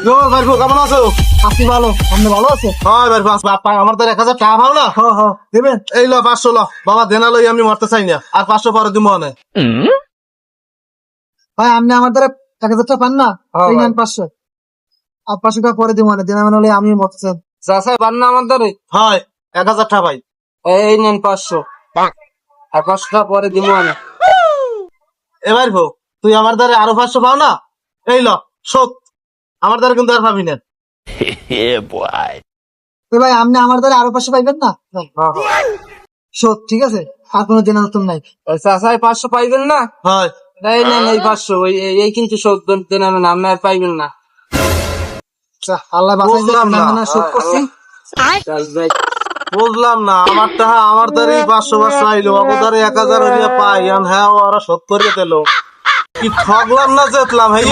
কেমন আছো? আপনি ভালো, আপনি ভালো আছে? হয় বাপা, আমার তো 1,000 টাকা পাও না। দেবেন? এই লো 500 লো বাবা, দেনা লই আমি মরতে চাই না, আর 500 পরে দিব না। ভাই আপনি আমার দ্বারা 1,000 টাকা পান না? এই নেন 500। আর 500 টাকা পরে দিব না, দেনা মানে হলে আমি মরতেছেন। চাচা পান না আমার দ্বারে? হয় 1,000 টাকা ভাই। এই নেন 500, আর 500 টাকা পরে দিব আমি। এবার ভো, তুই আমার দ্বারা আরো 500 পাও না? এই লো শোধ, আমার দ্বারা কিন্তু আর পাবি না। তো ভাই আপনি আমার দ্বারা আরো 500 পাইবেন না? শোধ, ঠিক আছে? আর কোনো দেনা নতুন নাই। চাচা 500 পাইবেন না? হয় এই নেন এই 500, এই কিন্তু শোধ দেন আমি, আপনি আর পাইবেন না। আচ্ছা, আল্লাহ বাঁচাইছে, বুঝলাম না। দেনা শোধ করছি। চাল ভাই, বুঝলাম না, আমার টাকা আমার দ্বারাই 500 আইলো, আমার দ্বারা 1,000 হইয়া পাই, হ্যাঁ ওরা শোধ করিয়ে দিল। কি ঠগলাম না জেতলাম, এই